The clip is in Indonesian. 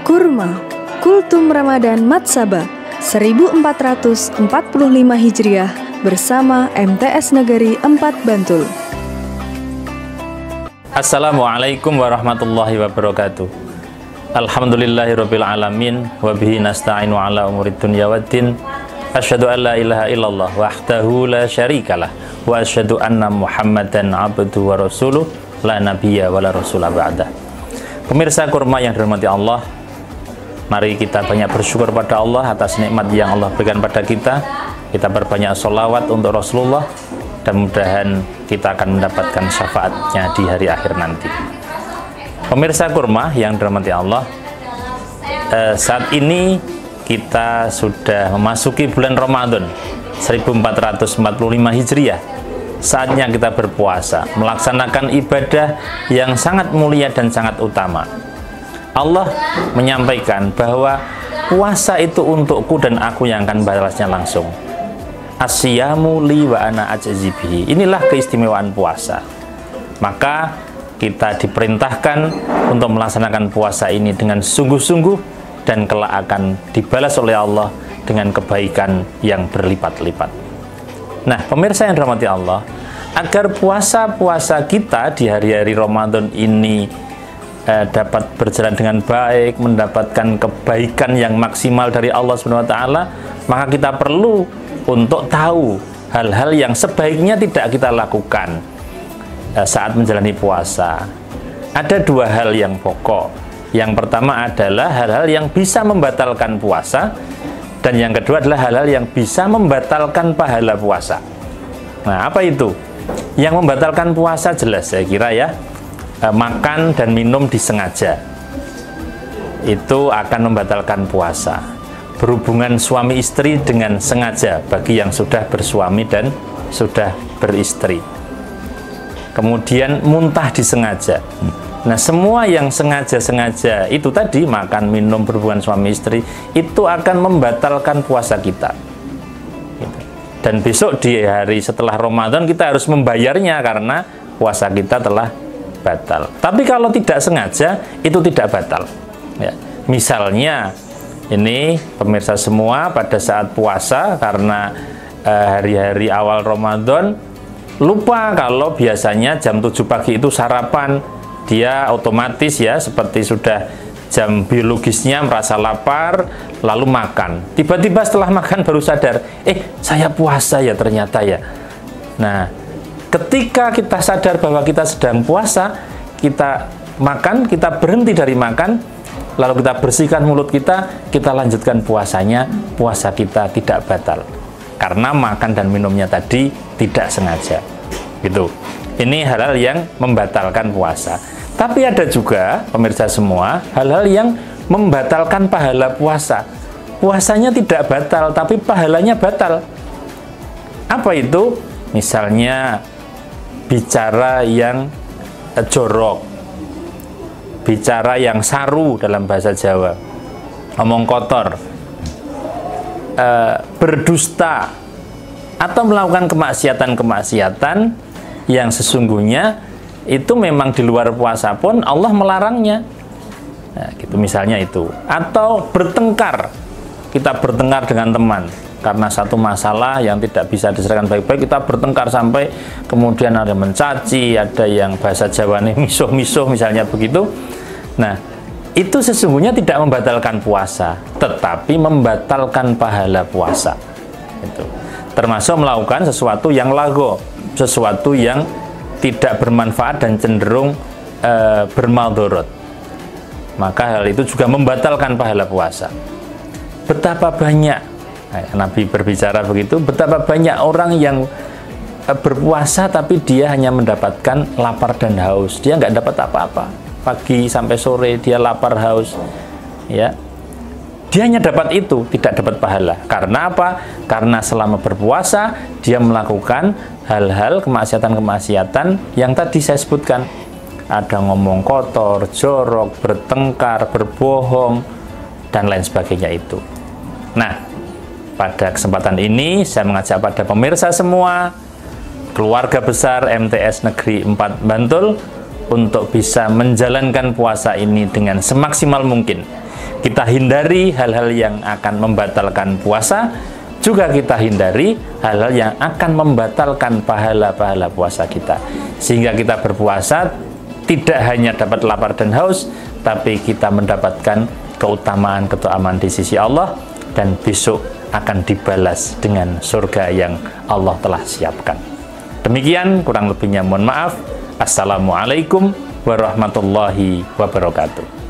Kurma, Kultum Ramadan Matsaba 1445 Hijriah bersama MTS Negeri 4 Bantul. Assalamualaikum warahmatullahi wabarakatuh. Alhamdulillahirabbil alamin wa bihi nasta'inu ala umurid dunya waddin. Asyhadu an la ilaha illallah wahdahu la syarikalah wa asyhadu anna Muhammadan abduhu wa rasuluh la nabiyya wa la rasula ba'dah. Pemirsa Kurma yang dirahmati Allah, mari kita banyak bersyukur pada Allah atas nikmat yang Allah berikan pada kita. Kita berbanyak sholawat untuk Rasulullah dan mudah-mudahan kita akan mendapatkan syafaatnya di hari akhir nanti. Pemirsa Kurma yang dirahmati Allah, saat ini kita sudah memasuki bulan Ramadan 1445 Hijriah. Saatnya kita berpuasa, melaksanakan ibadah yang sangat mulia dan sangat utama. Allah menyampaikan bahwa puasa itu untukku dan aku yang akan balasnya langsung. Asyamu li wa ana ajzi bihi. Inilah keistimewaan puasa. Maka kita diperintahkan untuk melaksanakan puasa ini dengan sungguh-sungguh dan kelak akan dibalas oleh Allah dengan kebaikan yang berlipat-lipat. Nah, pemirsa yang dirahmati Allah, agar puasa-puasa kita di hari-hari Ramadan ini dapat berjalan dengan baik, mendapatkan kebaikan yang maksimal dari Allah SWT, maka kita perlu untuk tahu hal-hal yang sebaiknya tidak kita lakukan saat menjalani puasa. Ada dua hal yang pokok. Yang pertama adalah hal-hal yang bisa membatalkan puasa, dan yang kedua adalah hal-hal yang bisa membatalkan pahala puasa. Nah, apa itu? Yang membatalkan puasa jelas saya kira ya, makan dan minum disengaja. Itu akan membatalkan puasa. Berhubungan suami istri dengan sengaja bagi yang sudah bersuami dan sudah beristri. Kemudian muntah disengaja. Nah, semua yang sengaja-sengaja itu tadi, makan, minum, berhubungan suami istri, itu akan membatalkan puasa kita. Dan besok di hari setelah Ramadan kita harus membayarnya karena puasa kita telah batal. Tapi kalau tidak sengaja, itu tidak batal. Ya. Misalnya, ini pemirsa semua pada saat puasa karena hari-hari awal Ramadan, lupa kalau biasanya jam 7 pagi itu sarapan. Dia otomatis ya, seperti sudah jam biologisnya merasa lapar, lalu makan. Tiba-tiba setelah makan baru sadar, saya puasa ya ternyata ya. Nah, ketika kita sadar bahwa kita sedang puasa, kita makan, kita berhenti dari makan, lalu kita bersihkan mulut kita lanjutkan puasanya, puasa kita tidak batal. Karena makan dan minumnya tadi tidak sengaja. Gitu. Ini hal-hal yang membatalkan puasa. Tapi ada juga, pemirsa semua, hal-hal yang membatalkan pahala puasa. Puasanya tidak batal, tapi pahalanya batal. Apa itu? Misalnya, bicara yang jorok, bicara yang saru dalam bahasa Jawa, omong kotor, berdusta, atau melakukan kemaksiatan-kemaksiatan yang sesungguhnya itu memang di luar puasa pun Allah melarangnya. Nah, gitu misalnya itu. Atau bertengkar. Kita bertengkar dengan teman karena satu masalah yang tidak bisa diselesaikan baik-baik, kita bertengkar sampai kemudian ada mencaci, ada yang bahasa Jawa nih misuh-misuh misalnya begitu. Nah, itu sesungguhnya tidak membatalkan puasa, tetapi membatalkan pahala puasa. Itu. Termasuk melakukan sesuatu yang lagho, sesuatu yang tidak bermanfaat dan cenderung bermaldorot. Maka hal itu juga membatalkan pahala puasa. Betapa banyak, Nabi berbicara begitu, betapa banyak orang yang berpuasa tapi dia hanya mendapatkan lapar dan haus. Dia nggak dapat apa-apa. Pagi sampai sore dia lapar haus. Ya. Dia hanya dapat itu, tidak dapat pahala. Karena apa? Karena selama berpuasa, dia melakukan hal-hal kemaksiatan-kemaksiatan yang tadi saya sebutkan. Ada ngomong kotor, jorok, bertengkar, berbohong, dan lain sebagainya itu. Nah, pada kesempatan ini, saya mengajak pada pemirsa semua, keluarga besar MTS Negeri 4 Bantul, untuk bisa menjalankan puasa ini dengan semaksimal mungkin. Kita hindari hal-hal yang akan membatalkan puasa, juga kita hindari hal-hal yang akan membatalkan pahala-pahala puasa kita. Sehingga kita berpuasa tidak hanya dapat lapar dan haus, tapi kita mendapatkan keutamaan di sisi Allah, dan besok akan dibalas dengan surga yang Allah telah siapkan. Demikian, kurang lebihnya mohon maaf. Assalamualaikum warahmatullahi wabarakatuh.